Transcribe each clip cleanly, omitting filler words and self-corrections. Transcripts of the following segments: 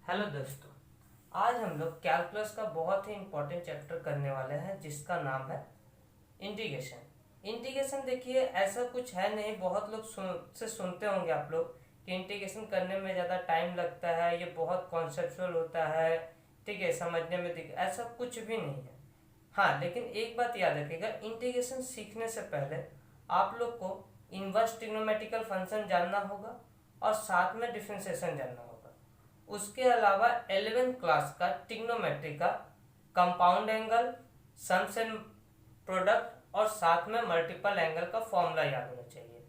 Hello दोस्तों, आज हम लोग कैलकुलस का बहुत ही इम्पोर्टेंट चैप्टर करने वाले हैं जिसका नाम है इंटीग्रेशन। इंटीग्रेशन देखिए ऐसा कुछ है नहीं, बहुत लोग से सुनते होंगे आप लोग कि इंटीग्रेशन करने में ज़्यादा टाइम लगता है, ये बहुत कॉन्सेप्चुअल होता है, ठीक है, समझने में ऐसा कुछ भी नहीं है। हाँ, लेकिन एक बात याद रखिएगा, इंटीग्रेशन सीखने से पहले आप लोग को इनवर्स ट्रिग्नोमेट्रिकल फंक्शन जानना होगा और साथ में डिफरेंशिएशन जानना होगा। उसके अलावा 11th क्लास का ट्रिग्नोमेट्री का compound angle, sums and product और साथ में मल्टीपल एंगल का फॉर्मूला याद होना चाहिए।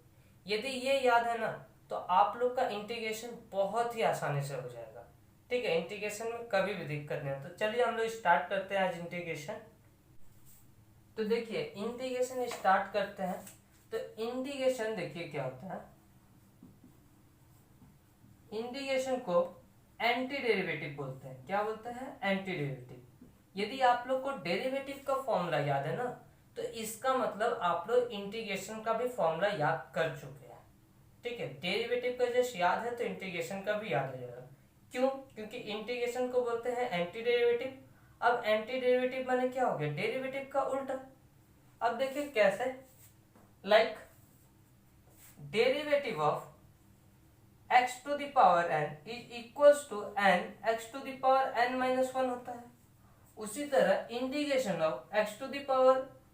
यदि ये याद है ना तो आप लोग का इंटीग्रेशन बहुत ही आसानी से हो जाएगा। ठीक है, इंटीग्रेशन में कभी भी दिक्कत नहीं है। तो चलिए हम लोग स्टार्ट करते हैं आज इंटीग्रेशन। तो देखिए इंटीग्रेशन स्टार्ट करते हैं। तो इंटीग्रेशन देखिए क्या होता है, इंटीग्रेशन को एंटी डेरिवेटिव बोलते हैं। क्या बोलते हैं? Anti derivative. यदि आप लोग को डेरिवेटिव का फॉर्मूला याद है ना तो इसका मतलब आप लोग इंटीग्रेशन का भी फॉर्मूला याद कर चुके हैं। ठीक है, डेरिवेटिव का जैसे याद है तो इंटीग्रेशन का भी याद हो जाएगा। क्यों? क्योंकि इंटीग्रेशन को बोलते हैं एंटी डेरिवेटिव। अब एंटी डेरिवेटिव माने क्या हो गया? डेरिवेटिव का उल्टा। अब देखिए कैसे, like derivative of x to the power n is equals to n x to the power n minus 1 होता है। उसी तरह integration of x to the power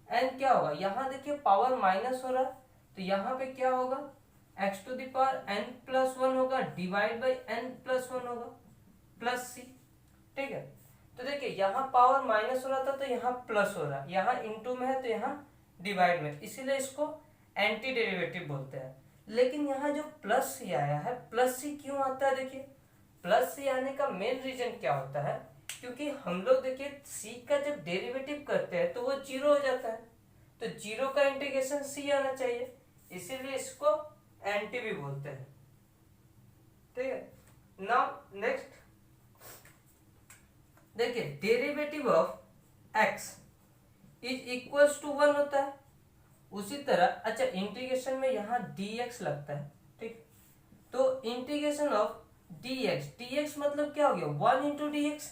n क्या होगा? यहाँ देखिए पावर माइनस हो रहा है तो यहाँ पे क्या होगा? x to the power n plus 1 होगा, डिवाइड बाई n plus 1 होगा, प्लस c। ठीक है, तो देखिए यहाँ पावर माइनस हो रहा था तो यहाँ प्लस हो रहा है, यहाँ इंटू में है तो यहाँ डिवाइड में, इसीलिए इसको एंटी डेरिवेटिव बोलते हैं। लेकिन यहाँ जो प्लस सी आया है, प्लस सी क्यों आता है? देखिए प्लस सी आने का मेन रीजन क्या होता है, क्योंकि हम लोग देखिए सी का जब डेरिवेटिव करते हैं तो वो जीरो हो जाता है, तो जीरो का इंटीग्रेशन सी आना चाहिए, इसीलिए इसको एंटी भी बोलते हैं। ठीक है, नाउ नेक्स्ट देखिए derivative of x is equals to 1 होता है। उसी तरह अच्छा इंटीग्रेशन में यहाँ dx लगता है, ठीक, तो इंटीग्रेशन ऑफ dx मतलब क्या हो गया? 1 इंटू डी एक्स।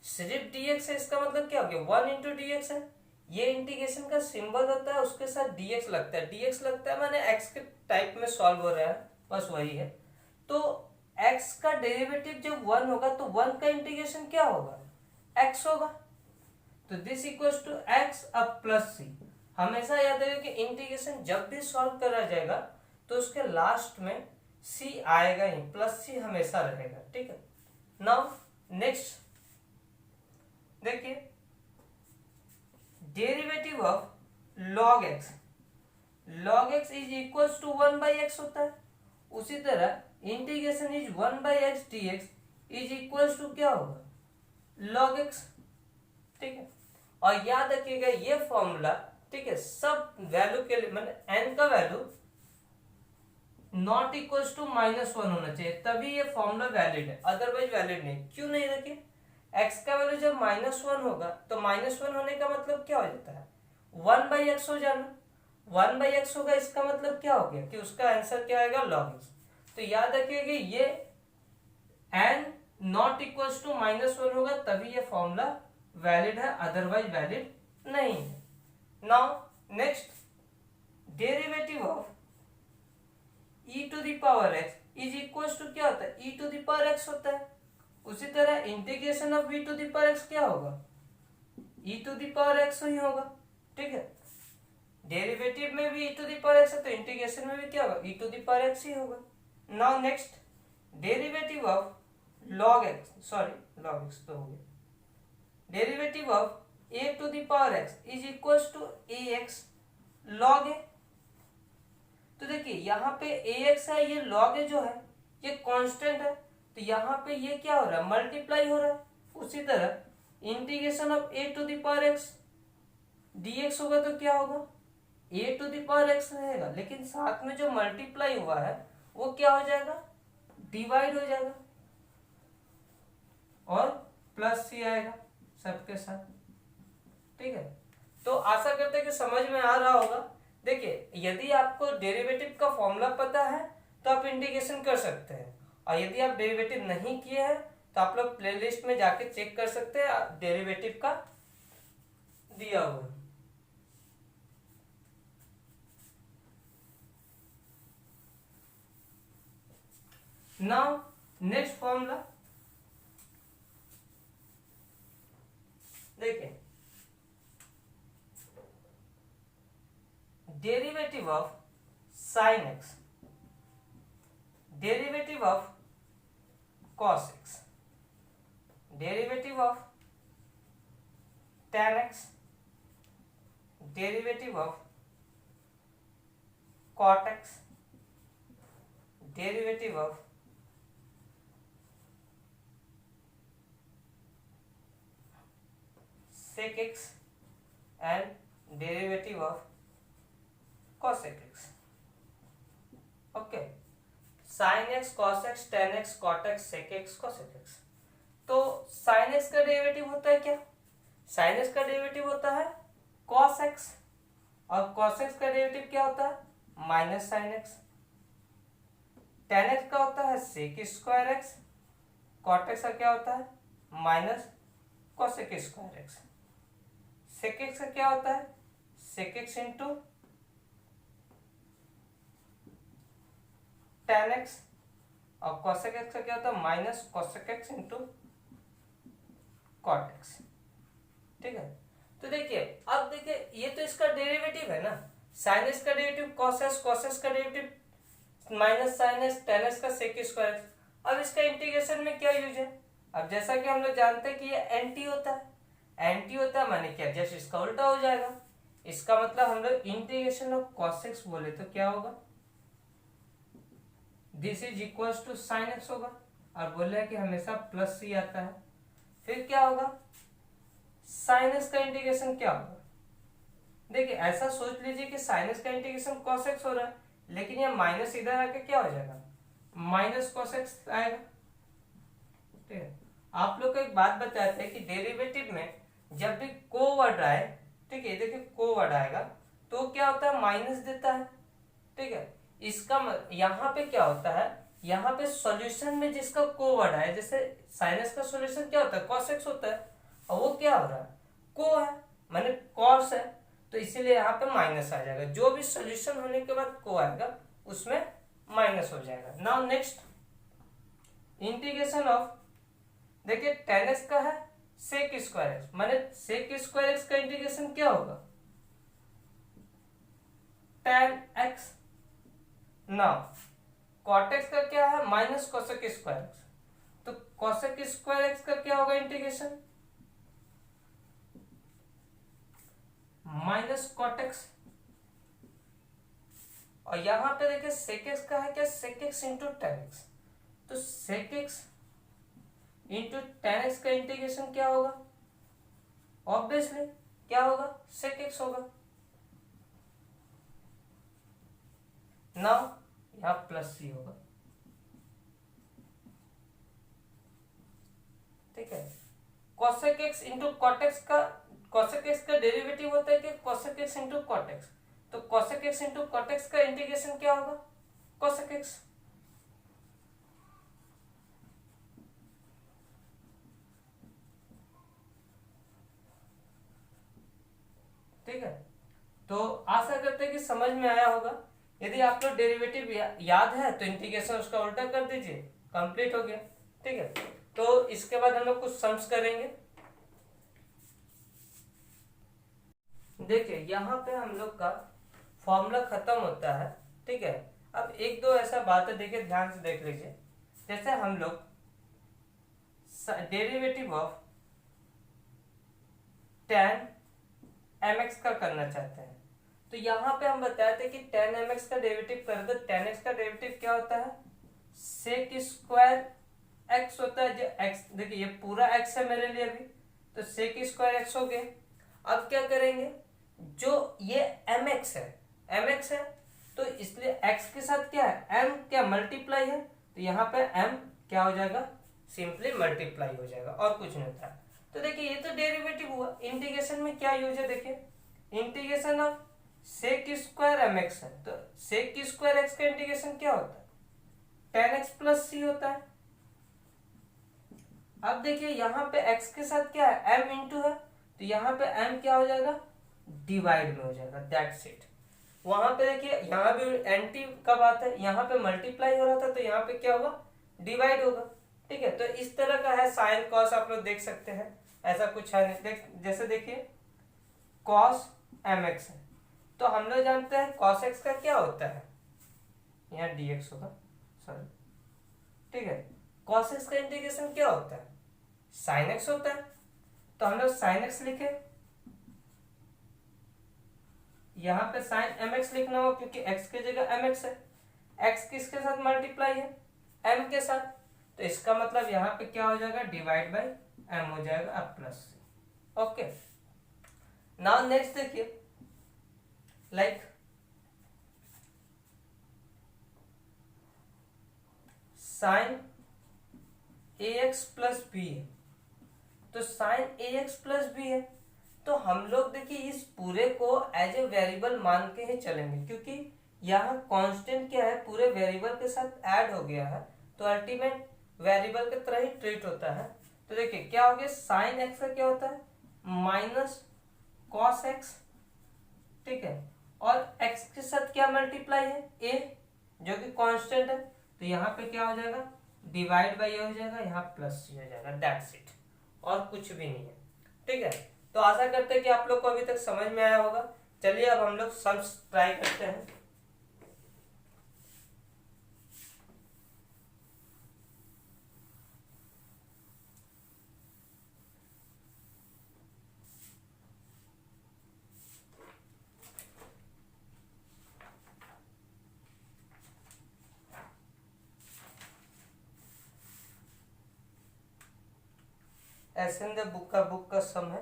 सिर्फ dx है, इसका मतलब क्या हो गया? 1 इंटू डी एक्स है। ये इंटीग्रेशन का सिंबल होता है, उसके साथ dx लगता है। dx लगता है माने x के टाइप में सॉल्व हो रहा है, बस वही है। तो x का डेरिवेटिव जब 1 होगा तो 1 का इंटीग्रेशन क्या होगा? x होगा। तो दिस इक्वल्स टू x अब प्लस सी। हमेशा याद रखिए कि इंटीग्रेशन जब भी सॉल्व करा जाएगा तो उसके लास्ट में c आएगा ही, प्लस सी हमेशा रहेगा। ठीक है, नाउ नेक्स्ट देखिए derivative of log x is equals to 1 by x होता है। उसी तरह integration is 1 by x d x is equals to क्या होगा? log x। ठीक है, और याद रखिएगा ये फॉर्मूला, ठीक है, सब वैल्यू के लिए मतलब n का वैल्यू नॉट इक्वल्स टू -1 होना चाहिए, तभी ये फॉर्मूला वैलिड है, अदरवाइज वैलिड नहीं। क्यों नहीं? देखिए x का वैल्यू जब -1 होगा तो -1 होने का मतलब क्या हो जाता है? 1 बाई एक्स हो जाना। 1 बाई एक्स होगा, इसका मतलब क्या हो गया कि उसका आंसर क्या आएगा? log x। तो याद रखिए कि ये n नॉट इक्वल्स टू -1 होगा तभी ये फॉर्मूला वैलिड है, अदरवाइज वैलिड नहीं है। Now next derivative of e to the power x is equals to क्या होता है? e to the power x होता है। उसी तरह integration of v to the power x क्या होगा? e to the power x ही होगा। ठीक है, डेरिवेटिव में भी e to the power x है तो इंटीग्रेशन में भी क्या होगा? e to the power x ही होगा। Now next derivative of log x तो हो गया, derivative of a to the power x is equals to ax log a। तो देखिए यहाँ पे ax है, ये log a जो है ये कांस्टेंट है, तो यहाँ पे ये क्या हो रहा है? मल्टीप्लाई हो रहा है। उसी तरह integration of a to the power x dx होगा तो क्या होगा? a to the power x रहेगा, लेकिन साथ में जो मल्टीप्लाई हुआ है वो क्या हो जाएगा? डिवाइड हो जाएगा और प्लस सी आएगा सबके साथ। ठीक है, तो आशा करते हैं कि समझ में आ रहा होगा। देखिए यदि आपको डेरिवेटिव का फॉर्मूला पता है तो आप इंटीग्रेशन कर सकते हैं, और यदि आप डेरिवेटिव नहीं किए हैं तो आप लोग प्लेलिस्ट में जाके चेक कर सकते हैं, डेरिवेटिव का दिया हुआ। नाउ नेक्स्ट फॉर्मूला देखिए, derivative of sine x, derivative of cos x, derivative of tan x, derivative of cot x, derivative of sec x and derivative of cosec x. Okay, sin x, cos x, tan x, cot x, sec x, cosec x। तो sin x का derivative होता है क्या? sin x का derivative होता है cos x, और cos x का डेरिवेटिव क्या होता है? Minus sin x। tan x का होता है sec square x, cot x का क्या होता है? Minus cosec square x। sec x का क्या होता है? sec x into tan x, और cosec x का क्या होता है? Minus cosec x into cot x। ठीक है, तो देखिए, अब देखिए ये तो इसका डेरिवेटिव है ना, sin x का derivative cos x, cos x का derivative minus sin x, tan x का sec स्क्वायर x। अब इसका इंटीग्रेशन में क्या यूज है? अब जैसा कि हम लोग जानते हैं कि ये एंटी होता है, एंटी होता है माने क्या, जस्ट इसका उल्टा हो जाएगा। इसका मतलब हम लोग इंटीग्रेशन ऑफ cos x बोले तो क्या होगा? This is equals to sin x होगा, और बोले कि हमेशा प्लस सी आता है। फिर क्या होगा? sin x का इंटीग्रेशन क्या होगा? देखिए ऐसा सोच लीजिए कि sin x का इंटीग्रेशन cos x हो रहा है, लेकिन ये माइनस इधर आके क्या हो जाएगा? माइनस cos x आएगा। ठीक है, आप लोग को एक बात बताते हैं कि डेरिवेटिव में जब भी कोवर्ड आए, ठीक है, देखिए कोवर्ड आएगा तो क्या होता है? माइनस देता है। ठीक है, इसका यहाँ पे क्या होता है? यहाँ पे सॉल्यूशन में जिसका कोवर्ड आए, जैसे साइनस का सॉल्यूशन क्या होता है? cos x होता है, और वो क्या हो रहा है? को है, माने cos है, तो इसीलिए यहाँ पे माइनस आ जाएगा। जो भी सॉल्यूशन होने के बाद को आएगा उसमें माइनस हो जाएगा। नाउ नेक्स्ट इंटीग्रेशन ऑफ, देखिए tan x का है sec स्क्वायर x, माने sec स्क्वायर x का इंटीग्रेशन क्या होगा? tan x। Now cot x का क्या है? माइनस cosec स्क्वायर x, तो cosec स्क्वायर x का क्या होगा इंटीग्रेशन? Minus cot x। और यहां पे देखिए sec x का है क्या? sec x into tan x, तो sec x into tan x का इंटीग्रेशन क्या होगा? ऑब्वियसली क्या होगा? sec x होगा। नाउ यहां प्लस सी होगा। ठीक है, cosec x into cot x का, cosec x का डेरिवेटिव होता है कि cosec x into cot x, तो cosec x into cot x का इंटीग्रेशन क्या होगा? cosec x। ठीक है, तो आशा करते हैं कि समझ में आया होगा। यदि आप लोग डेरिवेटिव याद है तो इंटीग्रेशन उसका उल्टा कर दीजिए, कंप्लीट हो गया। ठीक है, तो इसके बाद हम लोग कुछ सम्स करेंगे। देखिए यहाँ पे हम लोग का फॉर्मूला खत्म होता है। ठीक है, अब एक दो ऐसा बात है, देखिए ध्यान से देख लीजिए। जैसे हम लोग डेरिवेटिव ऑफ tan mx का करना चाहते हैं, तो यहाँ पे हम बताए थे कि tan mx का डेरिवेटिव कर दो। tan x का डेरिवेटिव क्या होता है? sec स्क्वायर x होता है। जो x, देखिए ये पूरा x है मेरे लिए अभी, तो sec स्क्वायर x हो गया। अब क्या करेंगे? जो ये mx है तो इसलिए x के साथ क्या है? m क्या मल्टीप्लाई है, तो यहाँ पे m क्या हो जाएगा? सिंपली मल्टीप्लाई हो जाएगा, और कुछ नहीं होता। तो देखिए ये तो डेरिवेटिव हुआ। इंटीग्रेशन में क्या यूज है? देखिए integration of sec square mx है, तो sec स्क्वायर x का इंटीग्रेशन क्या होता है? tan x प्लस सी होता है। अब देखिए यहाँ पे x के साथ क्या है, m इंटू है, तो यहाँ पे m क्या हो जाएगा, डिवाइड में हो जाएगा, दैट्स इट। वहां पे देखिए यहाँ भी एंटी का बात है, यहाँ पे मल्टीप्लाई हो रहा था तो यहाँ पे क्या होगा, डिवाइड होगा। ठीक है, तो इस तरह का है साइन कॉस, आप लोग देख सकते हैं, ऐसा कुछ है नहीं। जैसे देखिए कॉस एम एक्स है, तो हम लोग जानते हैं कॉस एक्स का क्या होता है, यहाँ dx होगा, सॉरी, ठीक है। कॉस एक्स का इंटीग्रेशन क्या होता है, साइन एक्स होता है, तो हम लोग साइन एक्स लिखे, यहाँ पे साइन एम एक्स लिखना होगा क्योंकि x की जगह एम एक्स है, x किसके साथ मल्टीप्लाई है, m के साथ, तो इसका मतलब यहाँ पे क्या हो जाएगा, डिवाइड बाई m हो जाएगा, अब plus c। Okay, now next देखिए, लाइक साइन ए एक्स प्लस बी है, तो साइन ए एक्स प्लस बी है, तो हम लोग देखिए इस पूरे को एज ए वेरिएबल मान के ही चलेंगे, क्योंकि यहाँ कांस्टेंट क्या है, पूरे वेरिएबल के साथ ऐड हो गया है, तो अल्टीमेट वेरिएबल की तरह ही ट्रीट होता है। तो देखिए क्या हो गया, साइन एक्स का क्या होता है, माइनस कॉस एक्स, ठीक है, और एक्स के साथ क्या मल्टीप्लाई है, ए, जो कि कांस्टेंट है, तो यहाँ पे क्या हो जाएगा, डिवाइड बाई हो जाएगा, यहाँ प्लस सी हो जाएगा, दैट्स इट, और कुछ भी नहीं है। ठीक है, तो आशा करते हैं कि आप लोग को अभी तक समझ में आया होगा। चलिए अब हम लोग सम्स ट्राई करते हैं। एस इन द बुक का सम है,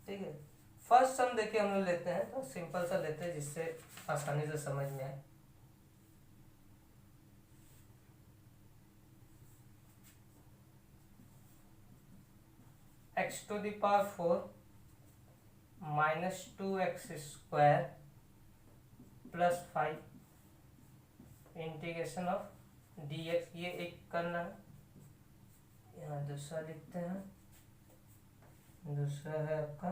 ठीक है। फर्स्ट सम देखिए हम लोग लेते हैं, तो सिंपल सा लेते हैं जिससे आसानी से समझ में आए। X to the power 4 minus 2x square plus 5 integration of dx, ये एक करना है। यहाँ दूसरा लिखते हैं, दूसरा है आपका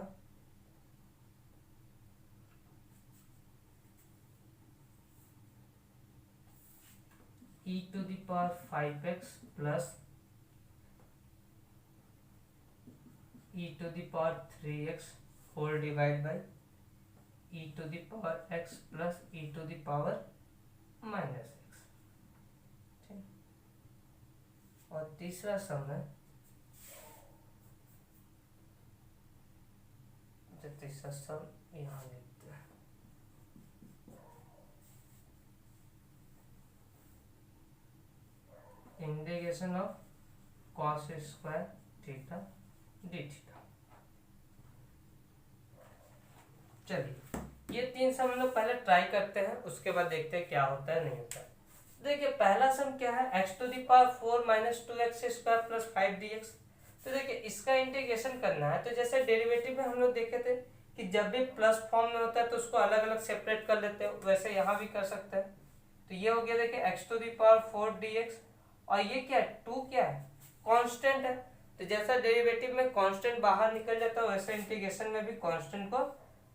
e to the power 5x plus e to the power 3x whole divide by e to the power x plus e to the power minus x, ठीक। और तीसरा सम है, तीसरा सम यहाँ लिखते हैं, integration of cos square theta D theta. चलिए ये तीन सम हम लोग पहले ट्राई करते हैं, उसके बाद देखते हैं क्या होता है नहीं होता है। देखिए पहला सम क्या है, x to the power 4 minus 2x square plus 5 dx। तो देखिए इसका इंटीग्रेशन करना है, तो जैसे डेरिवेटिव में हम लोग देखे थे कि जब भी प्लस फॉर्म में होता है तो उसको अलग अलग सेपरेट कर लेते हैं, वैसे यहाँ भी कर सकते हैं। तो ये हो गया देखिए x to the power 4 dx, और ये क्या है, 2 क्या है, कांस्टेंट है, तो जैसा डेरिवेटिव में कांस्टेंट बाहर निकल जाता है वैसे इंटीग्रेशन में भी कांस्टेंट को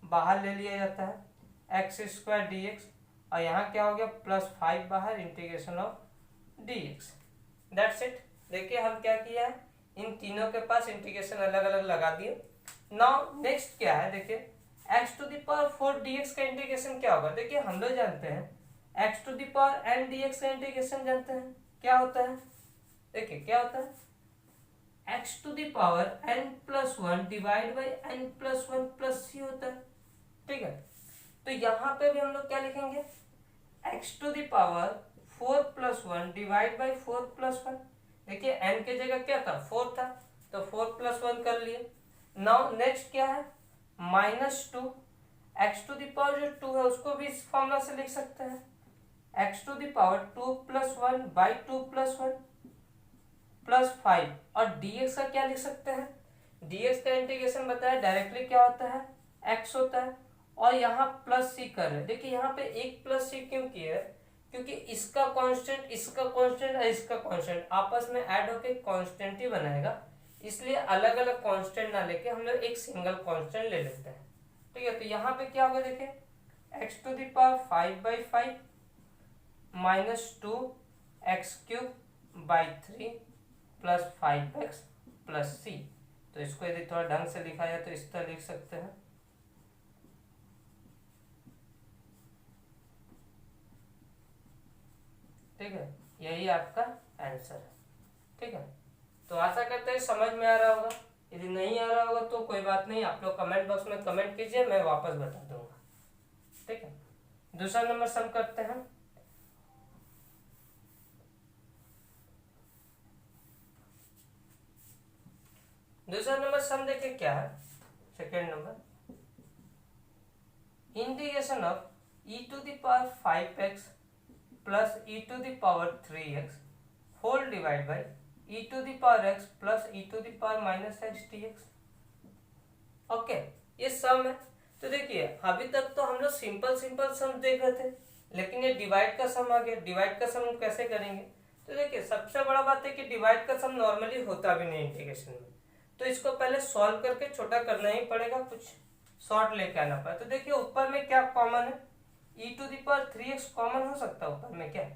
बाहर ले लिया जाता है, एक्स स्क्वायर डी एक्स, और यहाँ क्या हो गया, प्लस 5 बाहर, integration of D x, that's it. देखिए हम क्या किया है, इन तीनों के पास इंटीग्रेशन अलग अलग लगा दिए। नाउ नेक्स्ट क्या है, देखिए x to the power 4 dx का इंटीग्रेशन क्या होगा। देखिए हम लोग जानते हैं x to the power n dx का इंटीग्रेशन जानते हैं क्या होता है। देखिए क्या होता है, x to the power n plus 1 divide by n plus 1 plus c होता है, ठीक है। तो यहाँ पे भी हम लोग क्या लिखेंगे, x to the power 4 plus 1 divide by 4 plus 1। देखिए n के जगह क्या था, 4 था, तो 4 प्लस 1 कर लिए। नाउ नेक्स्ट क्या है, minus 2, x to the power जो 2 है उसको भी इस फॉर्मूला से लिख सकते हैं, x to the power 2 plus 1 by 2 plus 1 plus 5, और dx का क्या लिख सकते हैं, dx का इंटीग्रेशन बताया डायरेक्टली क्या होता है, x होता है, और यहाँ प्लस सी कर रहे हैं। देखिए यहाँ पे एक प्लस सी क्यों किया है, क्योंकि इसका कांस्टेंट, इसका कांस्टेंट और इसका कांस्टेंट आपस में ऐड होके कांस्टेंट ही बनाएगा, इसलिए अलग अलग कांस्टेंट ना लेके हम लोग एक सिंगल कांस्टेंट ले लेते हैं। ठीक है, तो यहाँ पे क्या होगा देखिए, x to the power 5/5 minus 2x³ plus 5x plus c। तो इसको यदि थोड़ा ढंग से लिखा जाए तो इस तरह लिख सकते हैं, ठीक है, यही आपका आंसर है। ठीक है, तो आशा करते हैं समझ में आ रहा होगा। यदि नहीं आ रहा होगा तो कोई बात नहीं, आप लोग कमेंट बॉक्स में कमेंट कीजिए, मैं वापस बता दूंगा। ठीक है, दूसरा नंबर सम करते हैं। दूसरा नंबर सम देखिए क्या है, second number, integration of e to the power 5x plus e to the power 3x whole divide by e to the power x plus e to the power minus x dx। Okay, ये sum है। तो देखिए अभी तक तो हम लोग simple simple सम देख रहे थे, लेकिन ये डिवाइड का सम आ गया। डिवाइड का सम हम कैसे करेंगे? तो देखिए सबसे बड़ा बात है कि डिवाइड का सम नॉर्मली होता भी नहीं इंटीग्रेशन में, तो इसको पहले सॉल्व करके छोटा करना ही पड़ेगा, कुछ शॉर्ट लेके आना पड़ेगा। तो देखिए ऊपर में क्या कॉमन है, e to the power 3x common हो सकता है ऊपर में, क्या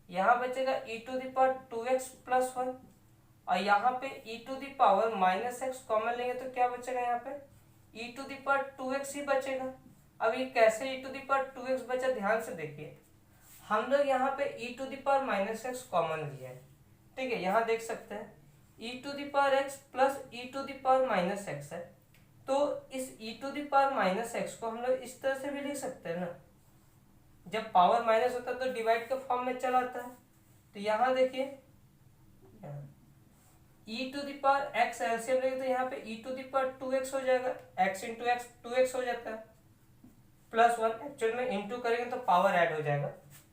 यहाँ बचेगा e to the power 2x plus 1, और यहाँ पे e to the power minus x common लेंगे तो क्या बचेगा, यहाँ पे e to the power 2x ही बचेगा। अब ये कैसे e to the power 2x बचा, ध्यान से देखिए, हम लोग यहाँ पे e to the power minus x common लिया है। ठीक है, यहाँ देख सकते हैं e to the power x plus e to the power minus x है, तो इस e to the power minus x को हम लोग इस तरह से भी लिख सकते हैं ना, जब पावर माइनस होता है तो डिवाइड के फॉर्म में चला आता है। तो यहाँ देखिए e to the power x LCM लेंगे तो यहाँ पे e to the power 2x हो जाएगा, x इंटू एक्स 2x हो जाता है, प्लस 1 एक्चुअल में इंटू करेंगे तो पावर ऐड हो जाएगा।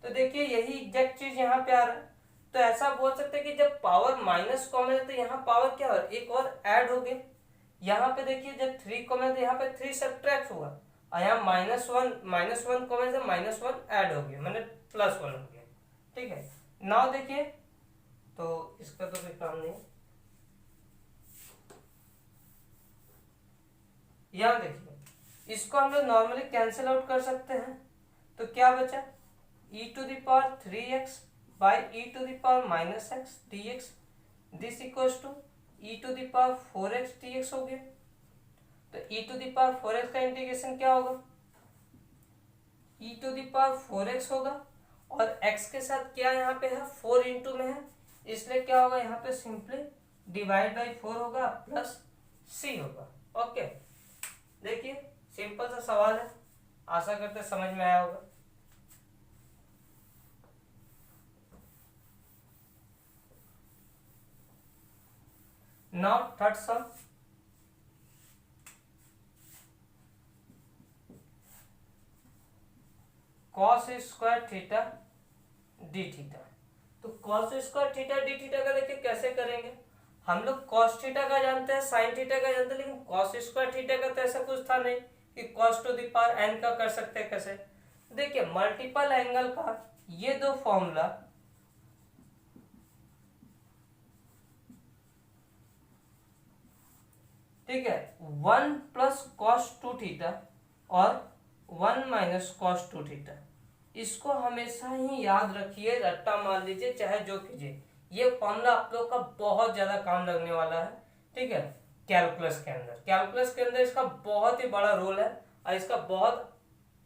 तो देखिए यही एग्जैक्ट चीज यहाँ पे आ रहा है। तो ऐसा बोल सकते हैं कि जब पावर माइनस कॉमन है तो यहाँ पावर क्या हो, एक और ऐड हो गई। यहाँ पे देखिए जब 3 कॉमन है तो यहाँ पे 3 सब्ट्रैक्ट हुआ, और यहाँ -1 कॉमन से -1 ऐड हो गया, मैंने +1 हो गया। ठीक है, नाउ देखिए, तो इसका तो कोई काम नहीं है। यहाँ देखिए इसको हम लोग नॉर्मली कैंसिल आउट कर सकते हैं, तो क्या बचा, e to the power 3x by e to the power minus x dx, this equals to e to the power 4x dx हो गया। तो e to the power 4x का इंटीग्रेशन क्या होगा, e to the power 4x होगा, और x के साथ क्या यहाँ पे है 4 इंटू में है, इसलिए क्या होगा यहाँ पे सिंपली डिवाइड बाई 4 होगा प्लस c होगा। ओके, देखिए सिंपल सा सवाल है, आशा करते समझ में आया होगा। नाउ थर्ड सम, cos square theta D theta. तो cos square theta D theta का देखिए कैसे करेंगे, हम लोग cos थीटा का जानते हैं, sin थीटा का जानते हैं, लेकिन cos स्क्वायर थीटा का तो ऐसा कुछ था नहीं कि cos to the power n का कर सकते हैं। कैसे, देखिए मल्टीपल एंगल का ये दो फॉर्मूला, ठीक है, 1 प्लस cos 2 थीटा और 1 माइनस cos 2 थीटा, इसको हमेशा ही याद रखिए, रट्टा मार लीजिए, चाहे जो कीजिए, ये फॉर्मूला आप लोग का बहुत ज्यादा काम लगने वाला है। ठीक है, कैलकुलस के अंदर इसका बहुत ही बड़ा रोल है, और इसका बहुत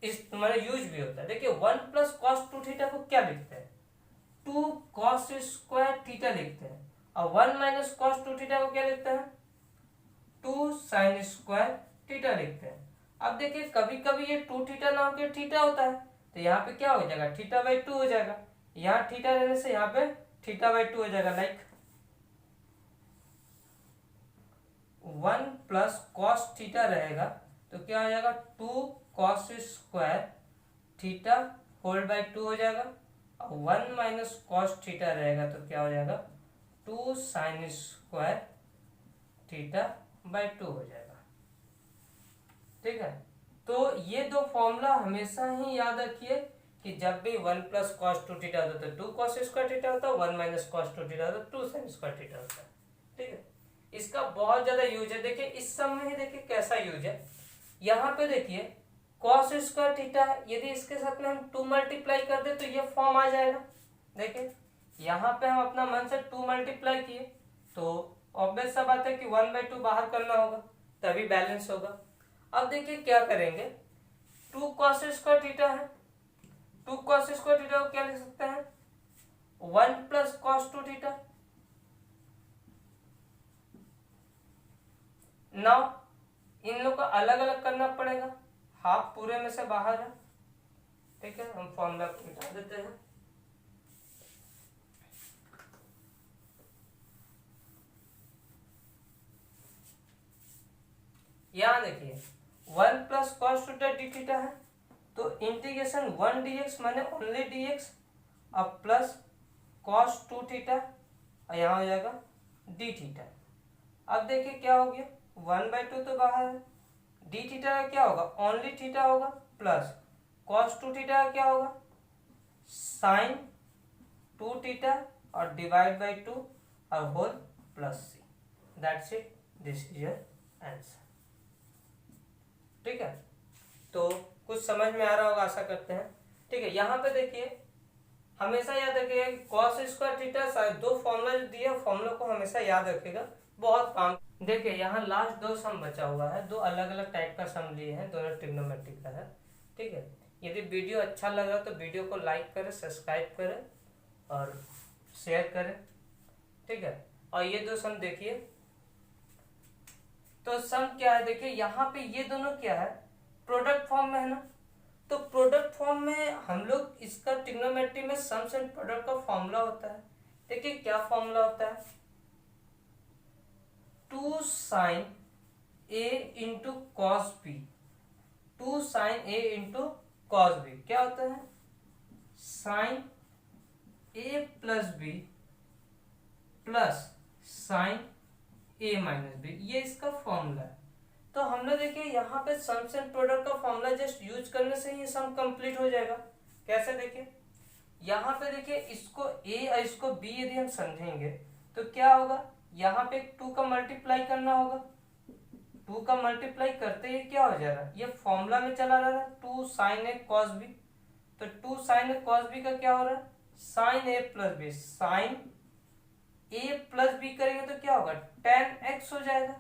मतलब यूज भी होता है। देखिए 1 प्लस cos 2 थीटा को क्या लिखते हैं, 2 cos स्क्वायर थीटा लिखते हैं, और 1 माइनस cos 2 थीटा को क्या लिखते हैं, 2 sin स्क्वायर थीटा लिखते हैं। अब देखिए कभी कभी ये 2 थीटा ना होकर थीटा होता है, तो यहाँ पे क्या हो जाएगा, थीटा बाई 2 हो जाएगा, यहाँ थीटा रहने से यहाँ पे थीटा बाई 2 हो जाएगा। लाइक 1 प्लस cos थीटा रहेगा तो क्या हो जाएगा, 2 cos square theta whole by 2 हो जाएगा, और 1 माइनस cos थीटा रहेगा तो क्या हो जाएगा, 2 sin स्क्वायर थीटा बाई 2 हो जाएगा। ठीक है, तो ये दो फॉर्मूला हमेशा ही याद रखिए कि जब भी 1 प्लस कॉस 2 थीटा होता है तो 2 कॉस स्क्वायर थीटा होता है, 1 माइनस कॉस 2 थीटा होता है 2 साइन स्क्वायर थीटा होता है। ठीक है, इसका बहुत ज्यादा यूज है। देखिए इस सम में ही देखिए कैसा यूज है। यहाँ पे देखिए कॉस स्क्वायर थीटा है, यदि इसके साथ में हम 2 मल्टीप्लाई कर दे तो ये फॉर्म आ जाएगा। देखिए यहाँ पे हम अपना मन से 2 मल्टीप्लाई किए तो ऑब्वियस सा बात है कि 1/2 बाहर करना होगा तभी बैलेंस होगा। अब देखिए क्या करेंगे, 2 कॉस स्क्वायर थीटा है, 2 कॉस स्क्वायर थीटा को क्या लिख सकते हैं 1 plus cos 2 theta. Now in लोग को अलग अलग करना पड़ेगा, हाफ पूरे में से बाहर है। ठीक है, हम फॉर्मूला को मिटा देते हैं। यहां देखिए 1 प्लस कॉस 2 डी थीटा है तो इंटीग्रेशन 1 dx माने ओनली dx अब प्लस कॉस 2 थीटा और यहाँ हो जाएगा डी थीटा। अब देखिए क्या हो गया 1/2 तो बाहर है, डी थीटा का क्या होगा ओनली थीटा होगा प्लस कॉस 2 थीटा का क्या होगा साइन 2 थीटा और डिवाइड बाई 2 और whole plus c. That's it, this is your answer. ठीक है, तो कुछ समझ में आ रहा होगा आशा करते हैं। ठीक है, यहाँ पे देखिए हमेशा याद रखिएगा कॉस स्क्वायर थीटा दो फॉर्मूला जो दिए फॉर्मूला को हमेशा याद रखिएगा, बहुत काम। देखिए यहाँ लास्ट 2 सम बचा हुआ है, 2 अलग अलग टाइप का सम लिए हैं, दोनों ट्रिग्नोमेट्रिक का है। ठीक है, यदि वीडियो अच्छा लगा तो वीडियो को लाइक करें, सब्सक्राइब करें और शेयर करें। ठीक है, और ये 2 सम देखिए, तो सम क्या है देखिए यहाँ पे ये दोनों क्या है प्रोडक्ट फॉर्म में है ना, तो प्रोडक्ट फॉर्म में हम लोग इसका ट्रिग्नोमेट्री में सम्स एंड प्रोडक्ट का फॉर्मूला होता है। देखिए क्या फॉर्मूला होता है 2 साइन ए इंटू कॉस बी, 2 साइन ए इंटू कॉस बी क्या होता है साइन ए प्लस बी प्लस साइन ए माइनस बी, ये इसका फॉर्मूला है। तो हमने देखिए यहाँ पे सम्स एंड प्रोडक्ट का फॉर्मूला जस्ट यूज करने से ही सम कंप्लीट हो जाएगा। कैसे देखिए यहाँ पे देखिए इसको a और इसको b यदि हम समझेंगे तो क्या होगा, यहाँ पे 2 का मल्टीप्लाई करना होगा, 2 का मल्टीप्लाई करते ही क्या हो जाएगा ये फॉर्मूला में चला रहा है 2 साइन ए कॉस बी, तो 2 साइन ए कॉस बी का क्या हो रहा है साइन ए प्लस बी, साइन ए प्लस बी करेंगे तो क्या होगा tan x हो जाएगा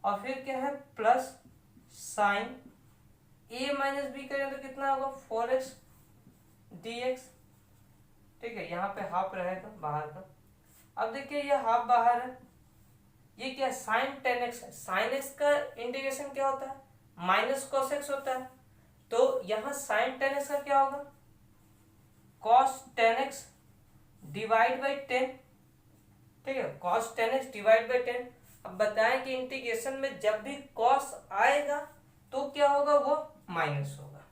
और फिर क्या है प्लस साइन ए माइनस बी करेंगे तो कितना होगा 4x dx। ठीक है, यहाँ पे हाफ रहेगा बाहर का। अब देखिए ये हाफ बाहर है, ये क्या है साइन 10x है, साइन x का इंटीग्रेशन क्या होता है माइनस cos x होता है, तो यहाँ साइन 10x का क्या होगा cos 10x डिवाइड बाई 10। ठीक है, cos 10x डिवाइड बाई 10। अब बताएं कि इंटीग्रेशन में जब भी cos आएगा तो क्या होगा वो माइनस होगा।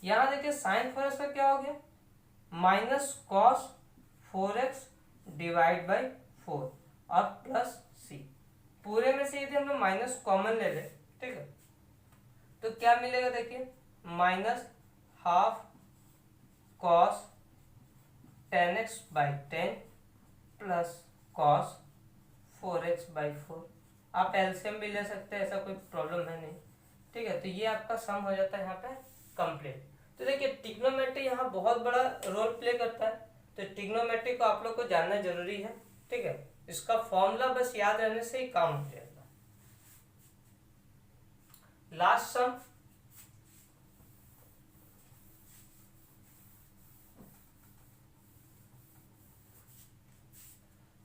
यहाँ देखिए साइन 4x का क्या हो गया minus cos 4x divide by 4 और प्लस सी, पूरे में से यदि हम लोग माइनस कॉमन ले ले ठीक है तो क्या मिलेगा देखिए minus half cos 10x by 10 plus cos 4x by 4। आप एलसीएम भी ले सकते हैं, ऐसा कोई प्रॉब्लम है नहीं। ठीक है, तो ये आपका सम हो जाता है यहाँ पे कंप्लीट। तो देखिए ट्रिग्नोमेट्री यहाँ बहुत बड़ा रोल प्ले करता है, तो ट्रिग्नोमेट्री को आप लोग को जानना जरूरी है। ठीक है, इसका फॉर्मूला बस याद रहने से ही काम हो जाएगा। लास्ट सम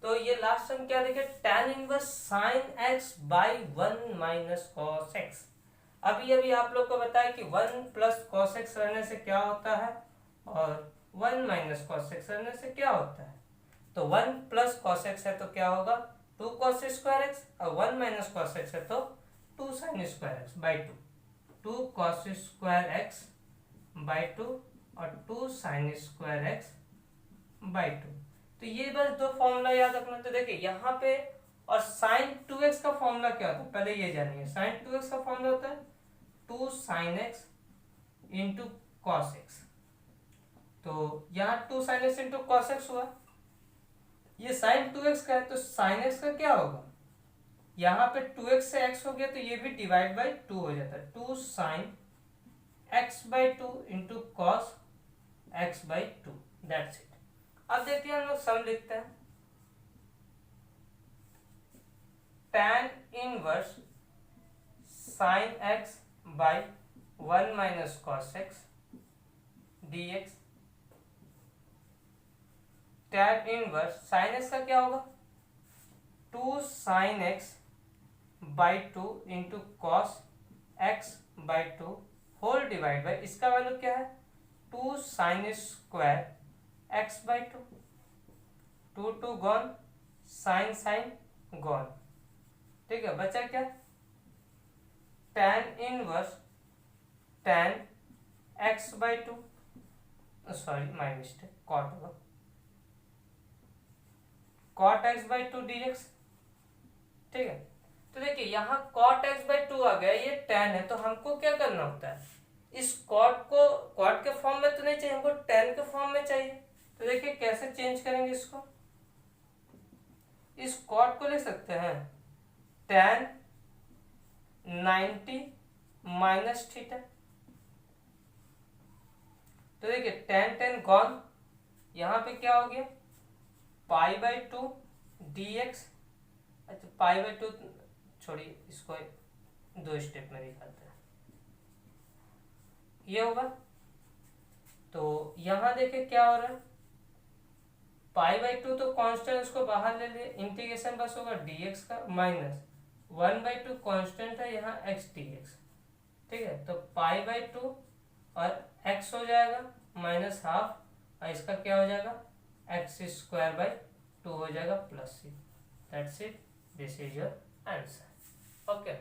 तो ये लास्ट सम क्या देखिए tan inverse sin x by 1 minus cos x। अभी अभी आप लोग को बताया कि 1 प्लस cos x रहने से क्या होता है और 1 माइनस cos x रहने से क्या होता है। तो 1 प्लस cos x है तो क्या होगा 2 cos स्क्वायर x और 1 माइनस cos x है तो 2 sin square x by 2, 2 cos square x by 2 और 2 sin स्क्वायर x बाई 2। तो ये बस 2 फॉर्मूला याद रखना। तो देखिए यहाँ पे और sin 2x का फॉर्मूला क्या होता है पहले ये जानिए। sin 2x का फॉर्मूला होता है 2 sin x into cos x. तो यहाँ 2 sin x into cos x हुआ, ये sin 2x का है तो sin x का क्या होगा, यहाँ पे 2x से x हो गया तो ये भी डिवाइड बाई 2 हो जाता है, 2 sin x by 2 into cos x by 2, that's it. अब देखिए हम लोग सम लिखते हैं, tan inverse sin x by 1 minus cos x dx, tan inverse sin x का क्या होगा, 2 sin x by 2 into cos x by 2 whole divide by, इसका वैल्यू क्या है, 2 sin square x by 2, 2 2 gone, sine sine gone, ठीक है, बचा क्या, tan inverse tan x by 2, sorry my mistake, cot होगा, कॉट x बाई 2 dx, ठीक है। तो देखिए यहाँ cot x बाई 2 आ गया, ये tan है, तो हमको क्या करना होता है, इस cot को cot के फॉर्म में तो नहीं चाहिए, हमको tan के फॉर्म में चाहिए। तो देखिए कैसे चेंज करेंगे इसको, इस cot को ले सकते हैं tan 90 माइनस थीटा, तो देखिए tan tan गॉन, यहाँ पे क्या हो गया, पाई बाई 2 dx, अच्छा पाई बाई 2 छोड़िए, इसको 2 स्टेप में दिखाते हैं, ये होगा। तो यहां देखिए क्या हो रहा है, पाई बाई 2 तो कांस्टेंट, उसको बाहर ले लिए, इंटीग्रेशन बस होगा dx का, माइनस 1 बाई 2 कॉन्स्टेंट है यहाँ x dx, ठीक है, तो पाई बाई 2 और x हो जाएगा माइनस हाफ, और इसका क्या हो जाएगा, x स्क्वायर बाई 2 हो जाएगा plus c, that's it, this is your answer, okay.